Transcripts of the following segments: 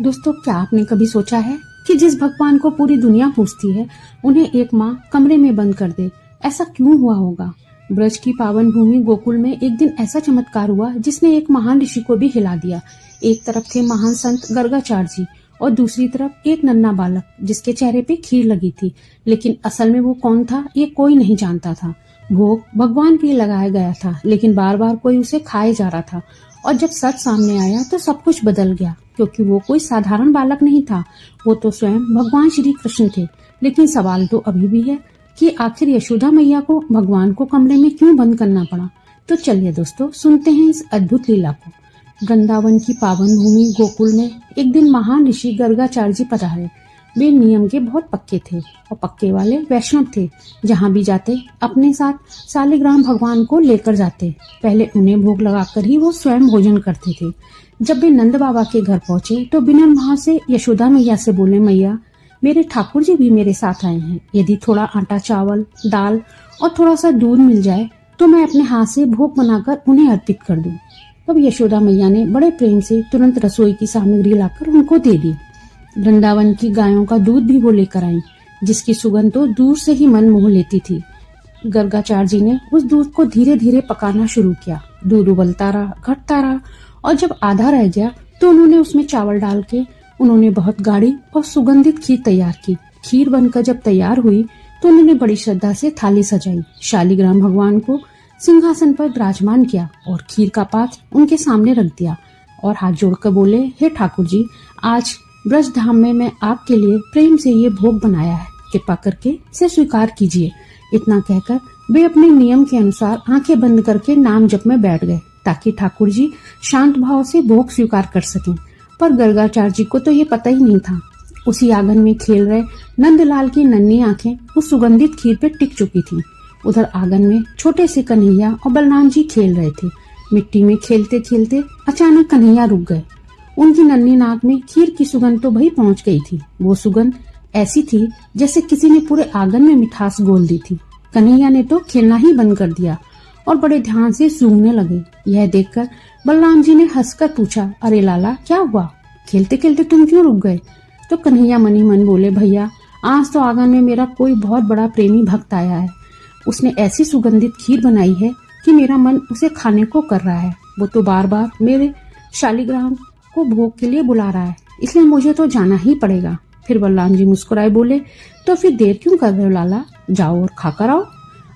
दोस्तों, क्या आपने कभी सोचा है कि जिस भगवान को पूरी दुनिया पूजती है, उन्हें एक माँ कमरे में बंद कर दे? ऐसा क्यों हुआ होगा? ब्रज की पावन भूमि गोकुल में एक दिन ऐसा चमत्कार हुआ जिसने एक महान ऋषि को भी हिला दिया। एक तरफ थे महान संत गर्गाचार्य जी और दूसरी तरफ एक नन्हा बालक जिसके चेहरे पे खीर लगी थी, लेकिन असल में वो कौन था ये कोई नहीं जानता था। भोग भगवान के लिए लगाया गया था, लेकिन बार बार कोई उसे खाए जा रहा था। और जब सच सामने आया तो सब कुछ बदल गया, क्योंकि वो कोई साधारण बालक नहीं था, वो तो स्वयं भगवान श्री कृष्ण थे। लेकिन सवाल तो अभी भी है कि आखिर यशोदा मैया को भगवान को कमरे में क्यों बंद करना पड़ा। तो चलिए दोस्तों, सुनते हैं इस अद्भुत लीला को। वृंदावन की पावन भूमि गोकुल में एक दिन महान ऋषि गर्गाचार्य जी पधारे। वे नियम के बहुत पक्के थे और पक्के वाले वैष्णव थे। जहाँ भी जाते अपने साथ शालिग्राम भगवान को लेकर जाते। पहले उन्हें भोग लगाकर ही वो स्वयं भोजन करते थे। जब वे नंद बाबा के घर पहुंचे तो बिना भाव से यशोदा मैया से बोले, मैया, मेरे ठाकुर जी भी मेरे साथ आए हैं। यदि थोड़ा आटा, चावल, दाल और थोड़ा सा दूध मिल जाए तो मैं अपने हाथ से भोग बनाकर उन्हें अर्पित कर दूं। तब यशोदा मैया ने बड़े प्रेम से तुरंत रसोई की सामग्री लाकर उनको दे दी। वृंदावन की गायों का दूध भी वो लेकर आई, जिसकी सुगंध तो दूर से ही मन मोह लेती थी। गर्गाचार्य जी ने उस दूध को धीरे धीरे पकाना शुरू किया। दूध उबलता रहा, घटता रहा, और जब आधा रह गया तो उन्होंने उसमें चावल डाल के उन्होंने बहुत गाढ़ी और सुगंधित खीर तैयार की। खीर बनकर जब तैयार हुई तो उन्होंने बड़ी श्रद्धा से थाली सजाई, शालिग्राम भगवान को सिंहासन पर विराजमान किया और खीर का पात्र उनके सामने रख दिया और हाथ जोड़कर बोले, हे ठाकुर जी, आज ब्रज धाम में मैं आपके लिए प्रेम से ये भोग बनाया है, कृपा करके इसे स्वीकार कीजिए। इतना कहकर वे अपने नियम के अनुसार आंखें बंद करके नाम जप में बैठ गए, ताकि ठाकुर जी शांत भाव से भोग स्वीकार कर सकें। पर गर्गाचार्य जी को तो ये पता ही नहीं था। उसी आंगन में खेल रहे नंदलाल की नन्ही आंखें उस सुगंधित खीर पे टिक चुकी थी। उधर आंगन में छोटे से कन्हैया और बलराम जी खेल रहे थे। मिट्टी में खेलते खेलते अचानक कन्हैया रुक गए। उनकी नन्ही नाक में खीर की सुगंध तो भई पहुंच गई थी। वो सुगंध ऐसी थी जैसे किसी ने पूरे आंगन में मिठास घोल दी थी। कन्हैया ने तो खेलना ही बंद कर दिया और बड़े ध्यान से सूंघने लगे। यह देखकर बलराम जी ने हंसकर पूछा, अरे लाला, क्या हुआ? खेलते खेलते तुम क्यों रुक गए? तो कन्हैया मन ही मन बोले, भैया, आज तो आंगन में मेरा कोई बहुत बड़ा प्रेमी भक्त आया है। उसने ऐसी सुगंधित खीर बनाई है कि मेरा मन उसे खाने को कर रहा है। वो तो बार बार मेरे शालिग्राम को भोग के लिए बुला रहा है, इसलिए मुझे तो जाना ही पड़ेगा। फिर बलराम जी मुस्कुराए बोले, तो फिर देर क्यों कर रहे हो लाला, जाओ और खाकर आओ।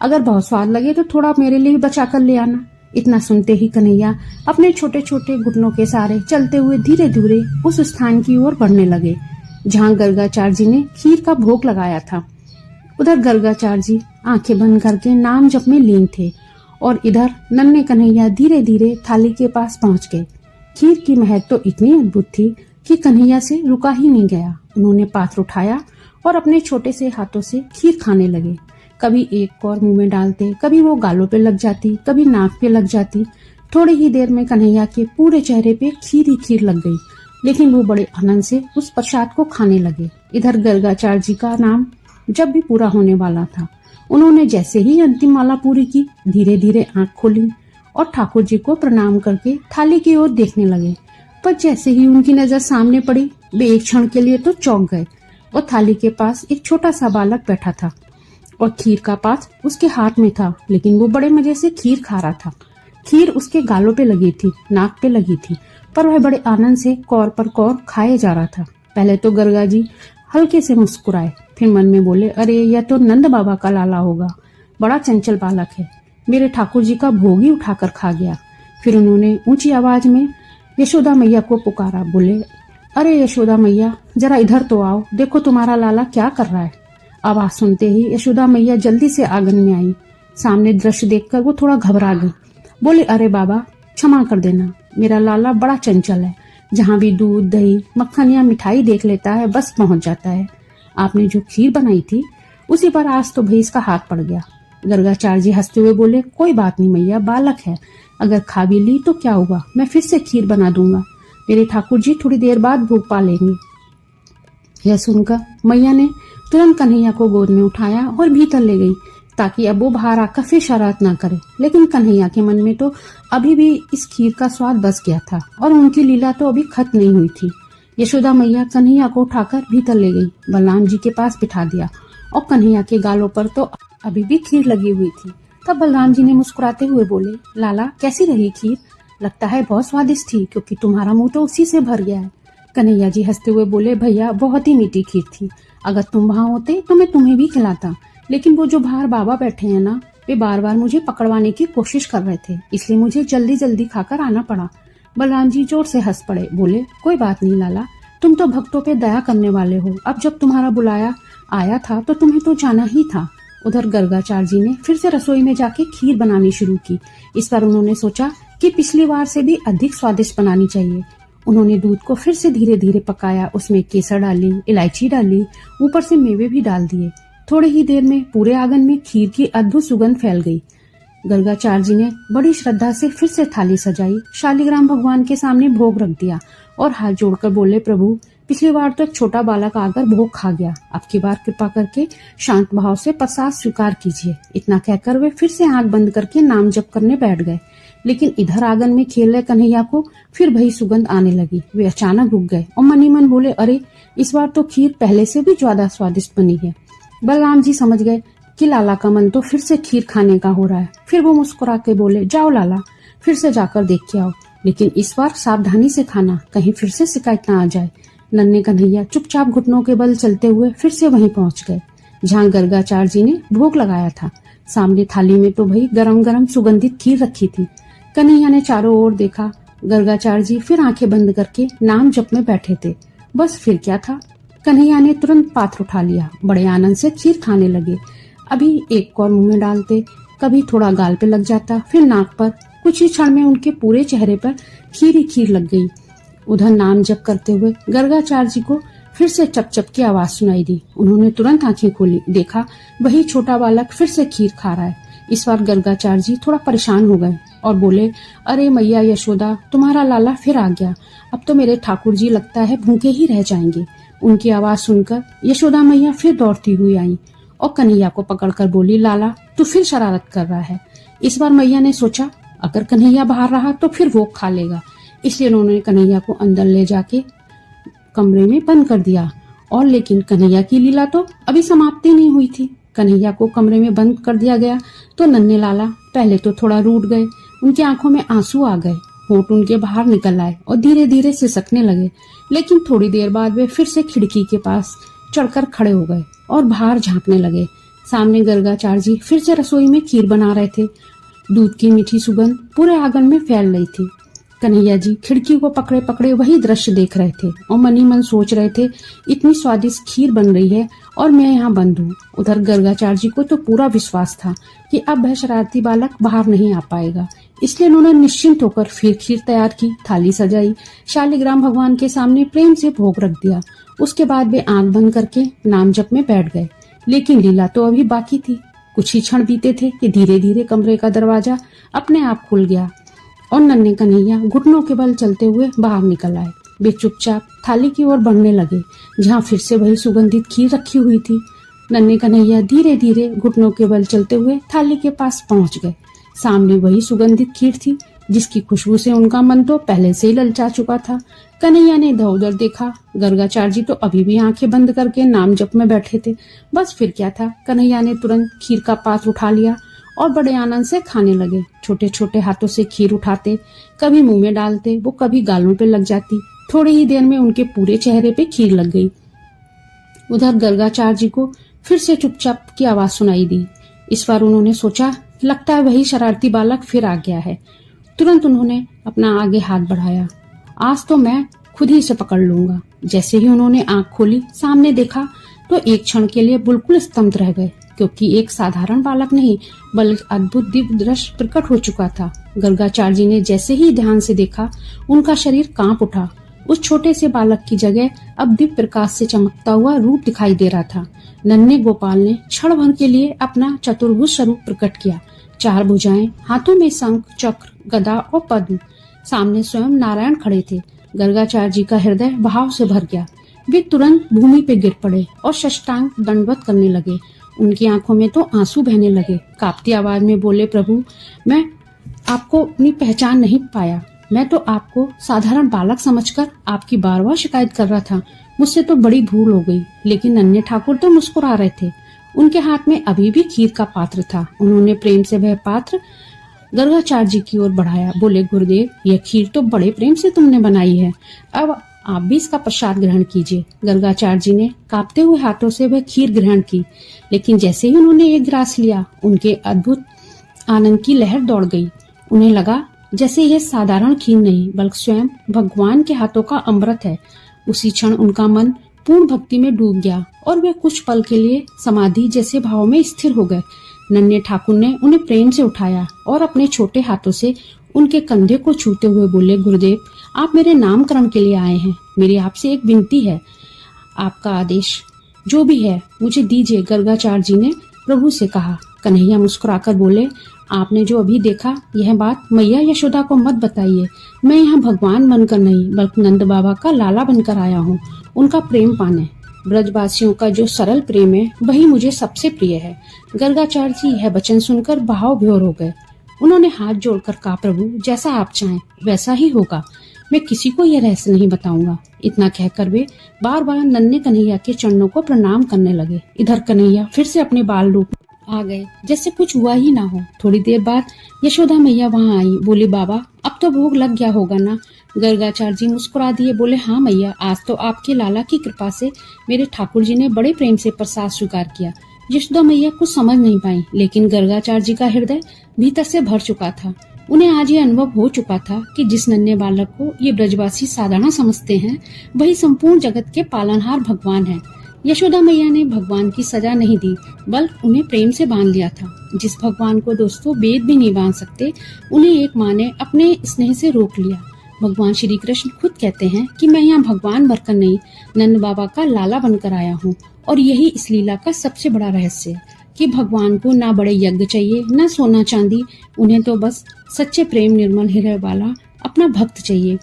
अगर बहुत स्वाद लगे तो थोड़ा मेरे लिए बचा कर ले आना। इतना सुनते ही कन्हैया अपने छोटे छोटे घुटनों के सहारे चलते हुए धीरे धीरे उस स्थान की ओर बढ़ने लगे जहाँ गर्गाचार्य जी ने खीर का भोग लगाया था। उधर गर्गाचार्य जी आंखें बंद करके नाम जप में लीन थे और इधर नन्हे कन्हैया धीरे धीरे थाली के पास पहुंच गए। खीर की महक तो इतनी अद्भुत थी कि कन्हैया से रुका ही नहीं गया। उन्होंने पात्र उठाया और अपने छोटे से हाथों से खीर खाने लगे। कभी एक कौर मुंह में डालते, कभी वो गालों पे लग जाती, कभी नाक पे लग जाती। थोड़ी ही देर में कन्हैया के पूरे चेहरे पे खीर ही खीर लग गई, लेकिन वो बड़े आनंद से उस प्रसाद को खाने लगे। इधर गर्गाचार्य जी का नाम जब भी पूरा होने वाला था, उन्होंने जैसे ही अंतिम माला पूरी की, धीरे धीरे आंख खोली और ठाकुर जी को प्रणाम करके थाली की ओर देखने लगे। पर जैसे ही उनकी नजर सामने पड़ी, वे एक क्षण के लिए तो चौंक गए और थाली के पास एक छोटा सा बालक बैठा था और खीर का पात्र उसके हाथ में था, लेकिन वो बड़े मजे से खीर खा रहा था। खीर उसके गालों पे लगी थी, नाक पे लगी थी, पर वह बड़े आनंद से कौर पर कौर खाए जा रहा था। पहले तो गर्गा जी हल्के से मुस्कुराए, फिर मन में बोले, अरे यह तो नंद बाबा का लाला होगा, बड़ा चंचल बालक है, मेरे ठाकुर जी का भोग ही उठाकर खा गया। फिर उन्होंने ऊंची आवाज में यशोदा मैया को पुकारा, बोले, अरे यशोदा मैया, जरा इधर तो आओ, देखो तुम्हारा लाला क्या कर रहा है। आवाज सुनते ही यशोदा मैया जल्दी से आंगन में आई। सामने दृश्य देखकर वो थोड़ा घबरा गई। बोले, अरे बाबा, क्षमा कर देना, मेरा लाला बड़ा चंचल है, जहाँ भी दूध, दही, मक्खन या मिठाई देख लेता है बस पहुंच जाता है। आपने जो खीर बनाई थी उसी पर आज तो भाई इसका हाथ पड़ गया। गर्गाचार्य जी हंसते हुए बोले, कोई बात नहीं मैया, बालक है, अगर खा भी ली तो क्या हुआ, मैं फिर से खीर बना दूंगा, मेरे ठाकुर जी थोड़ी देर बाद भूख पा लेंगे। यह सुनकर मैया ने तुरंत कन्हैया को गोद में उठाया और भीतर ले गई, ताकि अब वो बाहर आकर फिर शरारत ना करे। लेकिन कन्हैया के मन में तो अभी भी इस खीर का स्वाद बस गया था और उनकी लीला तो अभी खत्म नहीं हुई थी। यशोदा मैया कन्हैया को उठाकर भीतर ले गई, बलराम जी के पास बिठा दिया और कन्हैया के गालों पर तो अभी भी खीर लगी हुई थी। तब बलराम जी ने मुस्कुराते हुए बोले, लाला कैसी रही खीर? लगता है बहुत स्वादिष्ट थी, क्योंकि तुम्हारा मुंह तो उसी से भर गया है। कन्हैया जी हंसते हुए बोले, भैया बहुत ही मीठी खीर थी, अगर तुम वहां होते तो मैं तुम्हें भी खिलाता, लेकिन वो जो बाहर बाबा बैठे हैं ना, वे बार बार मुझे पकड़वाने की कोशिश कर रहे थे, इसलिए मुझे जल्दी जल्दी खाकर आना पड़ा। बलराम जी जोर से हंस पड़े, बोले, कोई बात नहीं लाला, तुम तो भक्तों पे दया करने वाले हो, अब जब तुम्हारा बुलाया आया था तो तुम्हें तो जाना ही था। उधर गर्गाचार्य जी ने फिर से रसोई में जाके खीर बनानी शुरू की। इस बार उन्होंने सोचा कि पिछली बार से भी अधिक स्वादिष्ट बनानी चाहिए। उन्होंने दूध को फिर से धीरे धीरे पकाया, उसमें केसर डाली, इलायची डाली, ऊपर से मेवे भी डाल दिए। थोड़ी ही देर में पूरे आंगन में खीर की अद्भुत सुगंध फैल गई। गर्गाचार्य जी ने बड़ी श्रद्धा से फिर से थाली सजाई, शालिग्राम भगवान के सामने भोग रख दिया और हाथ जोड़कर बोले, प्रभु पिछली बार तो एक छोटा बालक आकर भोग खा गया, अब की बार कृपा करके शांत भाव से प्रसाद स्वीकार कीजिए। इतना कहकर वे फिर से आंख बंद करके नाम जप करने बैठ गए। लेकिन इधर आंगन में खेल रहे कन्हैया को फिर वही सुगंध आने लगी। वे अचानक रुक गए और मनी मन बोले, अरे इस बार तो खीर पहले से भी ज्यादा स्वादिष्ट बनी है। बलराम जी समझ गए कि लाला का मन तो फिर से खीर खाने का हो रहा है। फिर वो मुस्कुरा के बोले, जाओ लाला, फिर से जाकर देख के आओ, लेकिन इस बार सावधानी से खाना, कहीं फिर से शिकायत न आ जाए। नन्हे कन्हैया चुपचाप घुटनों के बल चलते हुए फिर से वहीं पहुंच गए जहां गर्गाचार्य जी ने भोग लगाया था। सामने थाली में तो भाई गरम गरम सुगंधित खीर रखी थी। कन्हैया ने चारों ओर देखा। गर्गाचार्य जी फिर आंखें बंद करके नाम जप में बैठे थे। बस फिर क्या था, कन्हैया ने तुरंत पात्र उठा लिया, बड़े आनंद से खीर खाने लगे। अभी एक कौर मुंह में डालते, कभी थोड़ा गाल पे लग जाता, फिर नाक पर। कुछ ही क्षण में उनके पूरे चेहरे पर खीर ही खीर लग गई। उधर नाम जप करते हुए गर्गाचार्य जी को फिर से चप चप की आवाज सुनाई दी। उन्होंने तुरंत आंखें खोली, देखा वही छोटा बालक फिर से खीर खा रहा है। इस बार गर्गाचार्य जी थोड़ा परेशान हो गए और बोले, अरे मैया यशोदा, तुम्हारा लाला फिर आ गया, अब तो मेरे ठाकुर जी लगता है भूखे ही रह जाएंगे। उनकी आवाज सुनकर यशोदा मैया फिर दौड़ती हुई आई और कन्हैया को पकड़कर बोली, लाला तू फिर शरारत कर रहा है। इस बार मैया ने सोचा अगर कन्हैया बाहर रहा तो फिर वो खा लेगा, इसलिए उन्होंने कन्हैया को अंदर ले जाके कमरे में बंद कर दिया। और लेकिन कन्हैया की लीला तो अभी समाप्ति नहीं हुई थी। कन्हैया को कमरे में बंद कर दिया गया तो नन्हे लाला पहले तो थोड़ा रूठ गए, उनकी आंखों में आंसू आ गए, होंठ उनके बाहर निकल आए और धीरे धीरे सिसकने लगे। लेकिन थोड़ी देर बाद वे फिर से खिड़की के पास चढ़कर खड़े हो गए और बाहर झांकने लगे। सामने गर्गाचार्य जी फिर से रसोई में खीर बना रहे थे। दूध की मीठी सुगंध पूरे आंगन में फैल रही थी। कन्हैया जी खिड़की को पकड़े पकड़े वही दृश्य देख रहे थे और मनी मन सोच रहे थे, इतनी स्वादिष्ट खीर बन रही है और मैं यहाँ बंद हूँ। उधर गर्गाचार्य जी को तो पूरा विश्वास था कि अब वह शरारती बालक बाहर नहीं आ पाएगा, इसलिए उन्होंने निश्चिंत होकर फिर खीर तैयार की, थाली सजाई, शालिग्राम भगवान के सामने प्रेम से भोग रख दिया। उसके बाद वे आंख बंद करके नाम जप में बैठ गए। लेकिन लीला तो अभी बाकी थी। कुछ ही क्षण बीते थे कि धीरे धीरे कमरे का दरवाजा अपने आप खुल गया और नन्हे कन्हैया घुटनों के बल चलते हुए बाहर निकल आए। वे चुपचाप थाली की ओर बढ़ने लगे जहाँ फिर से वही सुगंधित खीर रखी हुई थी। नन्हे कन्हैया धीरे धीरे घुटनों के बल चलते हुए थाली के पास पहुंच गए। सामने वही सुगंधित खीर थी जिसकी खुशबू से उनका मन तो पहले से ही ललचा चुका था। कन्हैया ने इधर उधर देखा। गर्गाचार्य जी तो अभी भी आंखें बंद करके नाम जप में बैठे थे। बस फिर क्या था, कन्हैया ने तुरंत खीर का पात्र उठा लिया और बड़े आनंद से खाने लगे। छोटे छोटे हाथों से खीर उठाते, कभी मुंह में डालते, वो कभी गालों पे लग जाती। थोड़ी ही देर में उनके पूरे चेहरे पे खीर लग गई। उधर गर्गाचार्य जी को फिर से चुपचाप की आवाज सुनाई दी। इस बार उन्होंने सोचा, लगता है वही शरारती बालक फिर आ गया है। तुरंत उन्होंने अपना आगे हाथ बढ़ाया, आज तो मैं खुद ही इसे पकड़ लूंगा। जैसे ही उन्होंने आंख खोली, सामने देखा तो एक क्षण के लिए बिल्कुल स्तब्ध रह गए, क्योंकि एक साधारण बालक नहीं बल्कि अद्भुत दिव्य दृश्य प्रकट हो चुका था। गर्गाचार्य जी ने जैसे ही ध्यान से देखा, उनका शरीर कांप उठा। उस छोटे से बालक की जगह अब दिव्य प्रकाश से चमकता हुआ रूप दिखाई दे रहा था। नन्हे गोपाल ने क्षण भर के लिए अपना चतुर्भुज स्वरूप प्रकट किया। 4 भुजाएं, हाथों में शंख, चक्र, गदा और पद्म। सामने स्वयं नारायण खड़े थे। गर्गाचार्य जी का हृदय भाव से भर गया। वे तुरंत भूमि पे गिर पड़े और साष्टांग दंडवत करने लगे। उनकी आंखों में तो आंसू बहने लगे। कांपती आवाज में बोले, प्रभु मैं आपको अपनी पहचान नहीं पाया। मैं तो आपको साधारण बालक समझकर आपकी बार-बार शिकायत कर रहा था। मुझसे तो बड़ी भूल हो गई। लेकिन नन्हे ठाकुर तो मुस्कुरा रहे थे। उनके हाथ में अभी भी खीर का पात्र था। उन्होंने प्रेम से वह पात्र गर्गाचार्य जी की ओर बढ़ाया। बोले, गुरुदेव, यह खीर तो बड़े प्रेम से तुमने बनाई है। अब आप भी इसका प्रसाद ग्रहण कीजिए। गर्गाचार्य जी ने कांपते हुए हाथों से वह खीर ग्रहण की। लेकिन जैसे ही उन्होंने एक गिलास लिया, उनके अद्भुत आनंद की लहर दौड़ गई। उन्हें लगा जैसे यह साधारण खीर नहीं, बल्कि स्वयं भगवान के हाथों का अमृत है। उसी क्षण उनका मन पूर्ण भक्ति में डूब गया और वे कुछ पल के लिए समाधि जैसे भाव में स्थिर हो गए। नन्हे ठाकुर ने उन्हें प्रेम से उठाया और अपने छोटे हाथों से उनके कंधे को छूते हुए बोले, गुरुदेव, आप मेरे नामकरण के लिए आए हैं। मेरी आपसे एक विनती है, आपका आदेश जो भी है मुझे दीजिए। गर्गाचार्य जी ने प्रभु से कहा। कन्हैया मुस्कुराकर बोले, आपने जो अभी देखा, यह बात मैया यशोदा को मत बताइए। मैं यहाँ भगवान बनकर नहीं, बल्कि नंद बाबा का लाला बनकर आया हूँ, उनका प्रेम पाने। ब्रजवासियों का जो सरल प्रेम है, वही मुझे सबसे प्रिय है। गर्गाचार्य जी यह वचन सुनकर भाव विभोर हो गए। उन्होंने हाथ जोड़कर कहा, प्रभु, जैसा आप चाहें वैसा ही होगा। मैं किसी को यह रहस्य नहीं बताऊंगा। इतना कहकर वे बार बार नन्हे कन्हैया के चरणों को प्रणाम करने लगे। इधर कन्हैया फिर से अपने बाल रूप आ गए, जैसे कुछ हुआ ही ना हो। थोड़ी देर बाद यशोदा मैया वहाँ आई। बोली, बाबा, अब तो भोग लग गया होगा ना? गर्गाचार्य जी मुस्कुरा दिए। बोले, हाँ मैया, आज तो आपके लाला की कृपा से मेरे ठाकुर जी ने बड़े प्रेम से प्रसाद स्वीकार किया। यशोदा मैया कुछ समझ नहीं पाई, लेकिन गर्गाचार्य जी का हृदय भीतर से भर चुका था। उन्हें आज ये अनुभव हो चुका था कि जिस नन्हे बालक को ये ब्रजवासी साधारण समझते हैं, वही संपूर्ण जगत के पालनहार भगवान है। यशोदा मैया ने भगवान की सजा नहीं दी, बल्कि उन्हें प्रेम से बांध लिया था। जिस भगवान को दोस्तों वेद भी नहीं बांध सकते, उन्हें एक माँ ने अपने स्नेह से रोक लिया। भगवान श्री कृष्ण खुद कहते हैं कि मैं यहाँ भगवान बनकर नहीं, नंद बाबा का लाला बनकर आया हूँ। और यही इस लीला का सबसे बड़ा रहस्य है कि भगवान को ना बड़े यज्ञ चाहिए, ना सोना चांदी। उन्हें तो बस सच्चे प्रेम निर्मल हृदय वाला अपना भक्त चाहिए।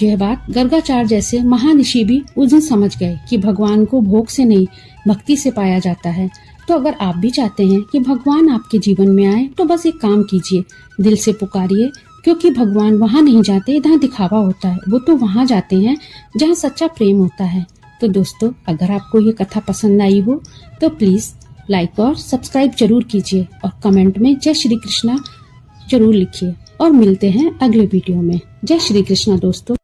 यह बात गर्गाचार्य जैसे महानिशी भी उस दिन समझ गए कि भगवान को भोग से नहीं, भक्ति से पाया जाता है। तो अगर आप भी चाहते हैं कि भगवान आपके जीवन में आए, तो बस एक काम कीजिए, दिल से पुकारिए। क्योंकि भगवान वहाँ नहीं जाते जहाँ दिखावा होता है, वो तो वहाँ जाते हैं जहाँ सच्चा प्रेम होता है। तो दोस्तों, अगर आपको ये कथा पसंद आई हो तो प्लीज लाइक और सब्सक्राइब जरूर कीजिए और कमेंट में जय श्री कृष्णा जरूर लिखिए। और मिलते हैं अगले वीडियो में। जय श्री कृष्णा दोस्तों।